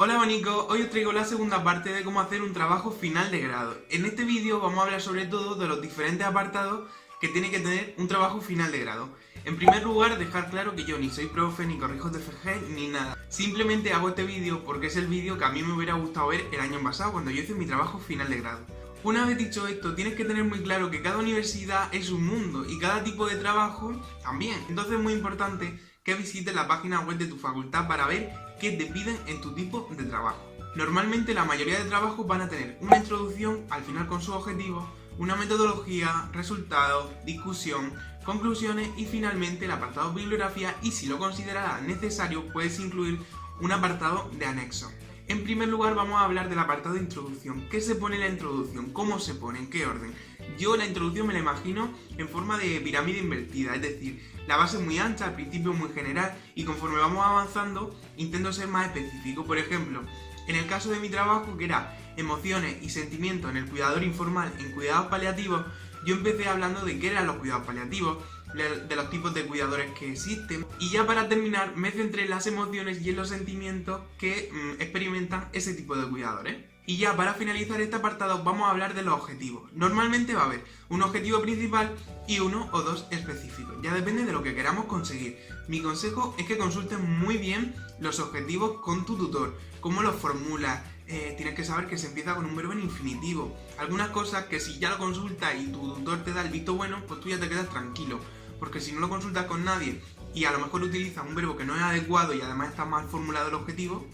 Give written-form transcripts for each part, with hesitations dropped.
Hola abanico, hoy os traigo la segunda parte de cómo hacer un trabajo final de grado. En este vídeo vamos a hablar sobre todo de los diferentes apartados que tiene que tener un trabajo final de grado. En primer lugar, dejar claro que yo ni soy profe, ni corrijo TFG, ni nada. Simplemente hago este vídeo porque es el vídeo que a mí me hubiera gustado ver el año pasado cuando yo hice mi trabajo final de grado. Una vez dicho esto, tienes que tener muy claro que cada universidad es un mundo y cada tipo de trabajo también. Entonces es muy importante que visites la página web de tu facultad para ver qué te piden en tu tipo de trabajo. Normalmente la mayoría de trabajos van a tener una introducción al final con sus objetivos, una metodología, resultados, discusión, conclusiones y finalmente el apartado bibliografía, y si lo consideras necesario puedes incluir un apartado de anexo. En primer lugar vamos a hablar del apartado de introducción. ¿Qué se pone en la introducción? ¿Cómo se pone? ¿En qué orden? Yo la introducción me la imagino en forma de pirámide invertida, es decir, la base es muy ancha, al principio muy general y conforme vamos avanzando intento ser más específico. Por ejemplo, en el caso de mi trabajo, que era emociones y sentimientos en el cuidador informal en cuidados paliativos, yo empecé hablando de qué eran los cuidados paliativos, de los tipos de cuidadores que existen, y ya para terminar me centré en las emociones y en los sentimientos que experimentan ese tipo de cuidadores. Y ya para finalizar este apartado vamos a hablar de los objetivos. Normalmente va a haber un objetivo principal y uno o dos específicos, ya depende de lo que queramos conseguir. Mi consejo es que consultes muy bien los objetivos con tu tutor, cómo los formulas. Tienes que saber que se empieza con un verbo en infinitivo. Algunas cosas que si ya lo consultas y tu tutor te da el visto bueno, pues tú ya te quedas tranquilo. Porque si no lo consultas con nadie y a lo mejor utilizas un verbo que no es adecuado y además está mal formulado el objetivo,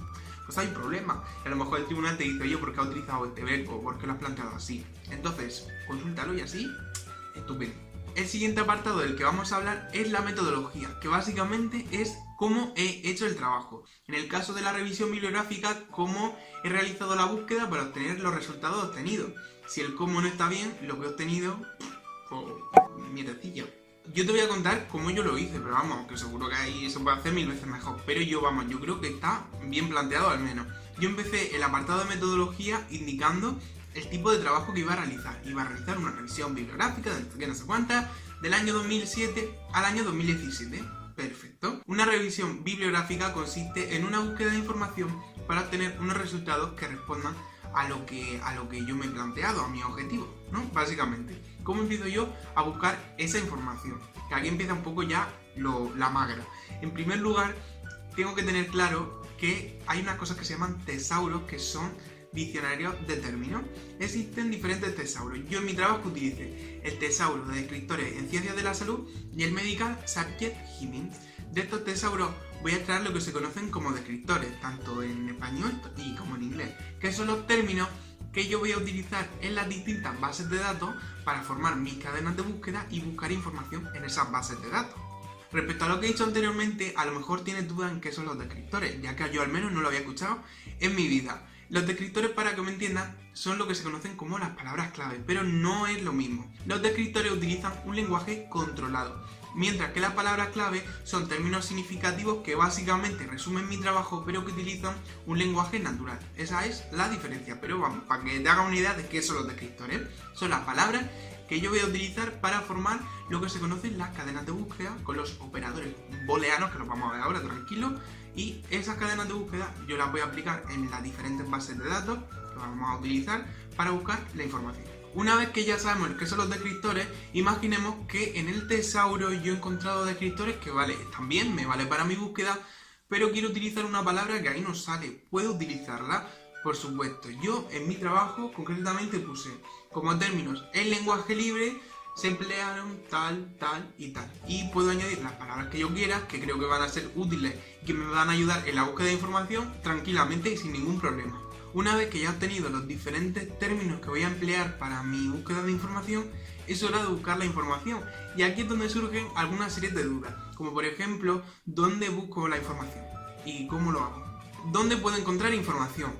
pues hay un problema. Y a lo mejor el tribunal te dice, oye, ¿por qué has utilizado este verbo? ¿Por qué lo has planteado así? Entonces, consúltalo y así, estupendo. El siguiente apartado del que vamos a hablar es la metodología, que básicamente es cómo he hecho el trabajo. En el caso de la revisión bibliográfica, cómo he realizado la búsqueda para obtener los resultados obtenidos. Si el cómo no está bien, lo que he obtenido, pues, mierdecilla. Yo te voy a contar cómo yo lo hice, pero vamos, que seguro que ahí se puede hacer mil veces mejor. Pero yo creo que está bien planteado al menos. Yo empecé el apartado de metodología indicando el tipo de trabajo que iba a realizar. Iba a realizar una revisión bibliográfica de no sé cuántas, del año 2007 al año 2017. Perfecto. Una revisión bibliográfica consiste en una búsqueda de información para obtener unos resultados que respondan a lo que yo me he planteado, a mi objetivo, ¿no? Básicamente. ¿Cómo empiezo yo a buscar esa información? Que aquí empieza un poco ya la magra. En primer lugar, tengo que tener claro que hay unas cosas que se llaman tesauros, que son diccionarios de términos. Existen diferentes tesauros. Yo en mi trabajo utilicé el tesauro de descriptores en ciencias de la salud y el Medical Subject Heading. De estos tesauros voy a extraer lo que se conocen como descriptores, tanto en español y como en inglés, que son los términos que yo voy a utilizar en las distintas bases de datos para formar mis cadenas de búsqueda y buscar información en esas bases de datos. Respecto a lo que he dicho anteriormente, a lo mejor tienes dudas en qué son los descriptores, ya que yo al menos no lo había escuchado en mi vida. Los descriptores, para que me entiendan, son lo que se conocen como las palabras clave, pero no es lo mismo. Los descriptores utilizan un lenguaje controlado, mientras que las palabras clave son términos significativos que básicamente resumen mi trabajo, pero que utilizan un lenguaje natural. Esa es la diferencia, pero vamos, para que te hagas una idea de qué son los descriptores. Son las palabras que yo voy a utilizar para formar lo que se conocen las cadenas de búsqueda con los operadores booleanos, que los vamos a ver ahora, tranquilo. Y esas cadenas de búsqueda yo las voy a aplicar en las diferentes bases de datos que vamos a utilizar para buscar la información. Una vez que ya sabemos qué son los descriptores, imaginemos que en el tesauro yo he encontrado descriptores que están bien, me vale para mi búsqueda, pero quiero utilizar una palabra que ahí no sale. ¿Puedo utilizarla? Por supuesto. Yo en mi trabajo concretamente puse como términos el lenguaje libre, se emplearon tal, tal y tal. Y puedo añadir las palabras que yo quiera, que creo que van a ser útiles y que me van a ayudar en la búsqueda de información tranquilamente y sin ningún problema. Una vez que ya he obtenido los diferentes términos que voy a emplear para mi búsqueda de información, es hora de buscar la información. Y aquí es donde surgen algunas series de dudas, como por ejemplo, ¿dónde busco la información? ¿Y cómo lo hago? ¿Dónde puedo encontrar información?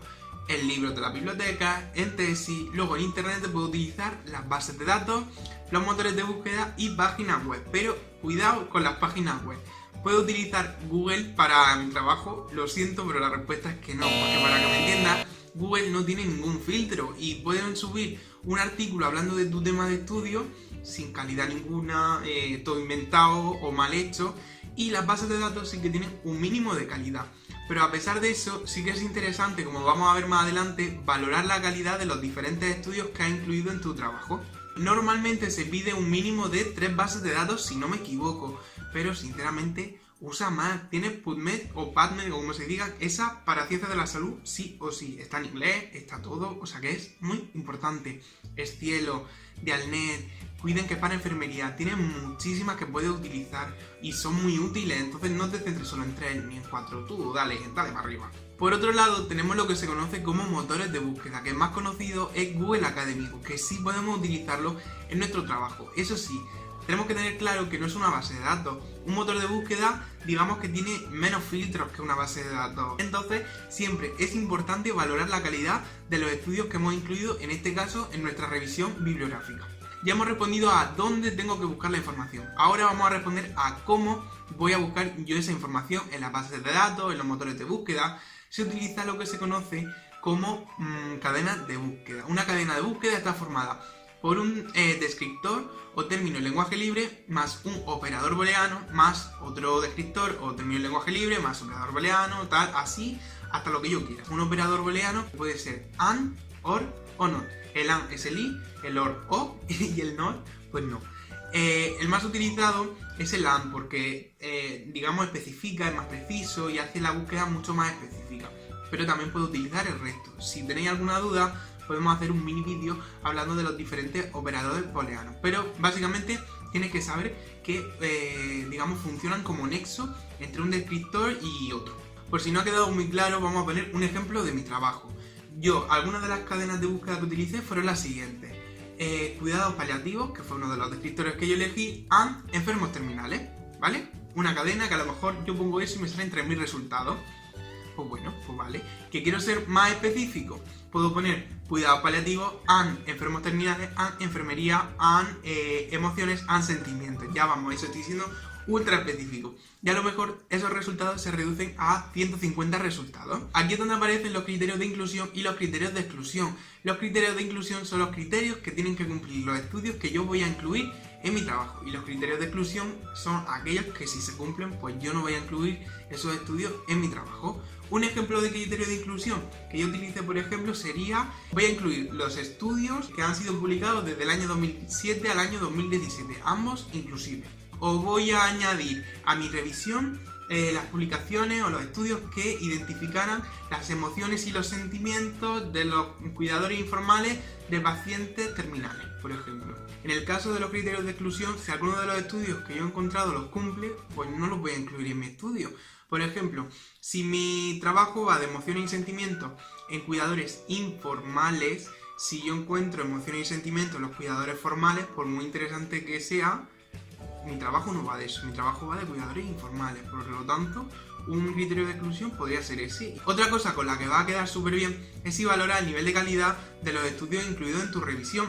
En libros de la biblioteca, en tesis, luego en internet puedo utilizar las bases de datos, los motores de búsqueda y páginas web. Pero cuidado con las páginas web. ¿Puedo utilizar Google para mi trabajo? Lo siento, pero la respuesta es que no, porque para que me entiendas, Google no tiene ningún filtro y pueden subir un artículo hablando de tu tema de estudio sin calidad ninguna, todo inventado o mal hecho, y las bases de datos sí que tienen un mínimo de calidad. Pero a pesar de eso, sí que es interesante, como vamos a ver más adelante, valorar la calidad de los diferentes estudios que has incluido en tu trabajo. Normalmente se pide un mínimo de 3 bases de datos, si no me equivoco, pero sinceramente usa más. Tienes PubMed o PubMed, o como se diga, esa para ciencias de la salud, sí o sí. Está en inglés, está todo, o sea que es muy importante. Escielo, Dialnet, Cuiden, que es para enfermería. Tienen muchísimas que puedes utilizar y son muy útiles, entonces no te centres solo en 3 ni en 4. Tú dale para arriba. Por otro lado, tenemos lo que se conoce como motores de búsqueda, que el más conocido es Google Académico, que sí podemos utilizarlo en nuestro trabajo. Eso sí, tenemos que tener claro que no es una base de datos. Un motor de búsqueda, digamos que tiene menos filtros que una base de datos. Entonces, siempre es importante valorar la calidad de los estudios que hemos incluido, en este caso, en nuestra revisión bibliográfica. Ya hemos respondido a dónde tengo que buscar la información. Ahora vamos a responder a cómo voy a buscar yo esa información en las bases de datos, en los motores de búsqueda. Se utiliza lo que se conoce como cadena de búsqueda. Una cadena de búsqueda está formada por un descriptor o término en lenguaje libre más un operador booleano más otro descriptor o término en lenguaje libre más operador booleano, tal, así hasta lo que yo quiera. Un operador booleano puede ser AND, OR o NOT. El AND es el I, el OR O y el NOT pues no. El más utilizado es el AND porque, digamos, especifica, es más preciso y hace la búsqueda mucho más específica. Pero también puedo utilizar el resto. Si tenéis alguna duda, podemos hacer un mini vídeo hablando de los diferentes operadores booleanos. Pero básicamente tienes que saber que, digamos, funcionan como nexo entre un descriptor y otro. Por si no ha quedado muy claro, vamos a poner un ejemplo de mi trabajo. Algunas de las cadenas de búsqueda que utilicé fueron las siguientes. Cuidados paliativos, que fue uno de los descriptores que yo elegí, and enfermos terminales, ¿vale? Una cadena que a lo mejor yo pongo eso y me salen 3000 resultados. Pues bueno, pues vale. Que quiero ser más específico, puedo poner cuidados paliativos, and enfermos terminales, and enfermería, and emociones, and sentimientos. Ya vamos, eso estoy diciendo ultra específico. Y a lo mejor esos resultados se reducen a 150 resultados. Aquí es donde aparecen los criterios de inclusión y los criterios de exclusión. Los criterios de inclusión son los criterios que tienen que cumplir los estudios que yo voy a incluir en mi trabajo. Y los criterios de exclusión son aquellos que, si se cumplen, pues yo no voy a incluir esos estudios en mi trabajo. Un ejemplo de criterio de inclusión que yo utilice, por ejemplo, sería: voy a incluir los estudios que han sido publicados desde el año 2007 al año 2017, ambos inclusivos. O voy a añadir a mi revisión las publicaciones o los estudios que identificaran las emociones y los sentimientos de los cuidadores informales de pacientes terminales, por ejemplo. En el caso de los criterios de exclusión, si alguno de los estudios que yo he encontrado los cumple, pues no los voy a incluir en mi estudio. Por ejemplo, si mi trabajo va de emociones y sentimientos en cuidadores informales, si yo encuentro emociones y sentimientos en los cuidadores formales, por muy interesante que sea, mi trabajo no va de eso, mi trabajo va de cuidadores informales. Por lo tanto, un criterio de exclusión podría ser ese. Otra cosa con la que va a quedar súper bien es si valora el nivel de calidad de los estudios incluidos en tu revisión.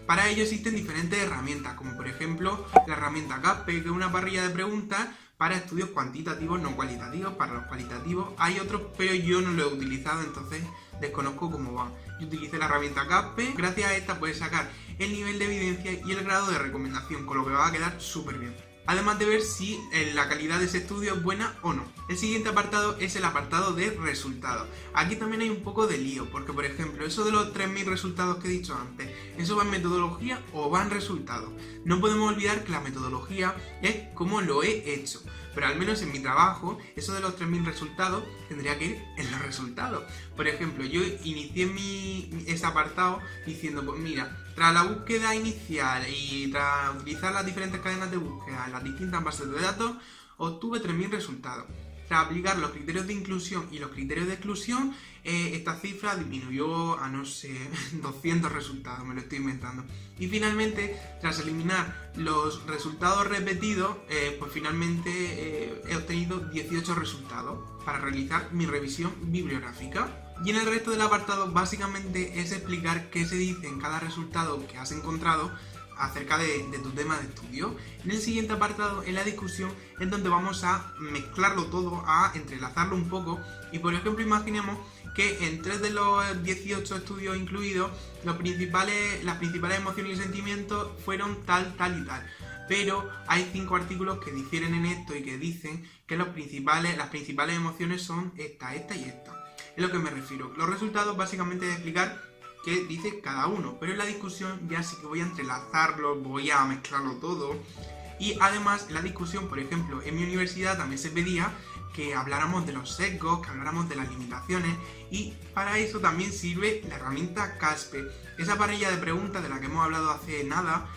Para ello existen diferentes herramientas, como por ejemplo la herramienta CAPE, que es una parrilla de preguntas para estudios cuantitativos, no cualitativos. Para los cualitativos hay otros, pero yo no lo he utilizado, entonces desconozco cómo va. Yo utilicé la herramienta CAPE, gracias a esta puedes sacar el nivel de evidencia y el grado de recomendación, con lo que va a quedar súper bien. Además de ver si la calidad de ese estudio es buena o no. El siguiente apartado es el apartado de resultados. Aquí también hay un poco de lío, porque por ejemplo, eso de los 3000 resultados que he dicho antes, ¿eso va en metodología o va en resultados? No podemos olvidar que la metodología es cómo lo he hecho, pero al menos en mi trabajo, eso de los 3000 resultados tendría que ir en los resultados. Por ejemplo, yo inicié ese apartado diciendo, pues mira, tras la búsqueda inicial y tras utilizar las diferentes cadenas de búsqueda en las distintas bases de datos, obtuve 3000 resultados. Tras aplicar los criterios de inclusión y los criterios de exclusión, esta cifra disminuyó a, no sé, 200 resultados, me lo estoy inventando. Y finalmente, tras eliminar los resultados repetidos, pues finalmente he obtenido 18 resultados para realizar mi revisión bibliográfica. Y en el resto del apartado básicamente es explicar qué se dice en cada resultado que has encontrado acerca de tu tema de estudio. En el siguiente apartado, en la discusión, es donde vamos a mezclarlo todo, a entrelazarlo un poco. Y por ejemplo, imaginemos que en 3 de los 18 estudios incluidos, las principales emociones y sentimientos fueron tal, tal y tal. pero hay 5 artículos que difieren en esto y que dicen que las principales emociones son esta y esta. Es lo que me refiero. Los resultados básicamente de explicar qué dice cada uno, pero en la discusión ya sí que voy a entrelazarlo, voy a mezclarlo todo. Y además en la discusión, por ejemplo, en mi universidad también se pedía que habláramos de los sesgos, que habláramos de las limitaciones, y para eso también sirve la herramienta Caspe. Esa parrilla de preguntas de la que hemos hablado hace nada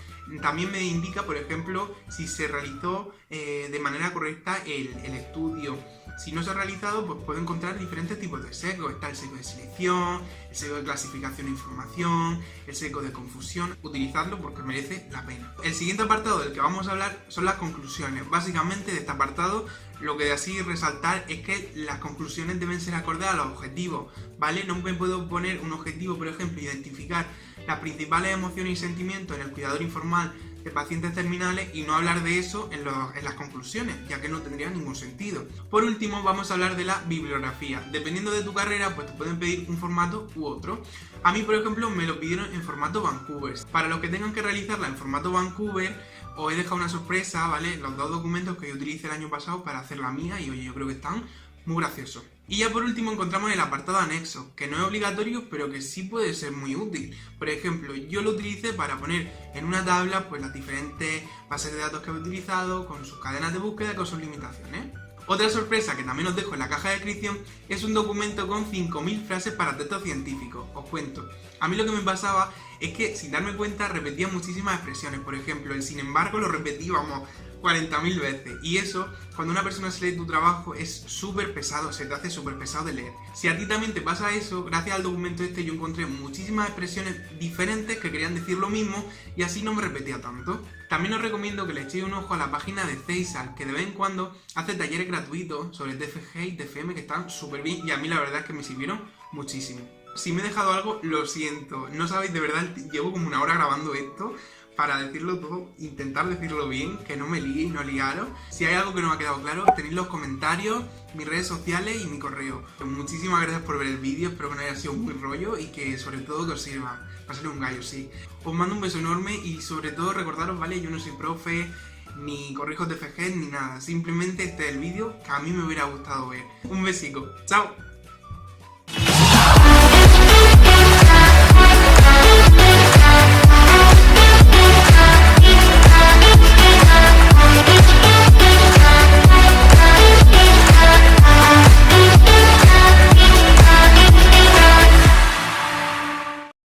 también me indica, por ejemplo, si se realizó de manera correcta el estudio. Si no se ha realizado, pues puedo encontrar diferentes tipos de sesgos. Está el sesgo de selección, el sesgo de clasificación de información, el sesgo de confusión. Utilizarlo porque merece la pena. El siguiente apartado del que vamos a hablar son las conclusiones. Básicamente de este apartado lo que de así resaltar es que las conclusiones deben ser acordes a los objetivos, ¿vale? No me puedo poner un objetivo, por ejemplo, identificar las principales emociones y sentimientos en el cuidador informal de pacientes terminales y no hablar de eso en las conclusiones, ya que no tendría ningún sentido. Por último, vamos a hablar de la bibliografía. Dependiendo de tu carrera, pues te pueden pedir un formato u otro. A mí, por ejemplo, me lo pidieron en formato Vancouver. Para los que tengan que realizarla en formato Vancouver, os he dejado una sorpresa, ¿vale? Los 2 documentos que yo utilicé el año pasado para hacer la mía y oye, yo creo que están muy graciosos. Y ya por último encontramos el apartado anexo, que no es obligatorio, pero que sí puede ser muy útil. Por ejemplo, yo lo utilicé para poner en una tabla pues las diferentes bases de datos que he utilizado, con sus cadenas de búsqueda y con sus limitaciones. Otra sorpresa que también os dejo en la caja de descripción es un documento con 5000 frases para textos científicos. Os cuento. A mí lo que me pasaba es que sin darme cuenta repetía muchísimas expresiones. Por ejemplo, el sin embargo lo repetí, 40.000 veces. Y eso, cuando una persona se lee tu trabajo, es súper pesado, se te hace súper pesado de leer. Si a ti también te pasa eso, gracias al documento este yo encontré muchísimas expresiones diferentes que querían decir lo mismo y así no me repetía tanto. También os recomiendo que le echéis un ojo a la página de CEISAL, que de vez en cuando hace talleres gratuitos sobre TFG y TFM que están súper bien y a mí la verdad es que me sirvieron muchísimo. Si me he dejado algo, lo siento. No sabéis, de verdad, llevo como una hora grabando esto para decirlo todo, intentar decirlo bien, que no me líe y no liaros. Si hay algo que no me ha quedado claro, tenéis los comentarios, mis redes sociales y mi correo. Muchísimas gracias por ver el vídeo, espero que no haya sido muy rollo y que sobre todo que os sirva. Pásale un gallo, sí. Os mando un beso enorme y sobre todo recordaros, ¿vale? Yo no soy profe, ni corrijo TFG, ni nada. Simplemente este es el vídeo que a mí me hubiera gustado ver. Un besico. ¡Chao!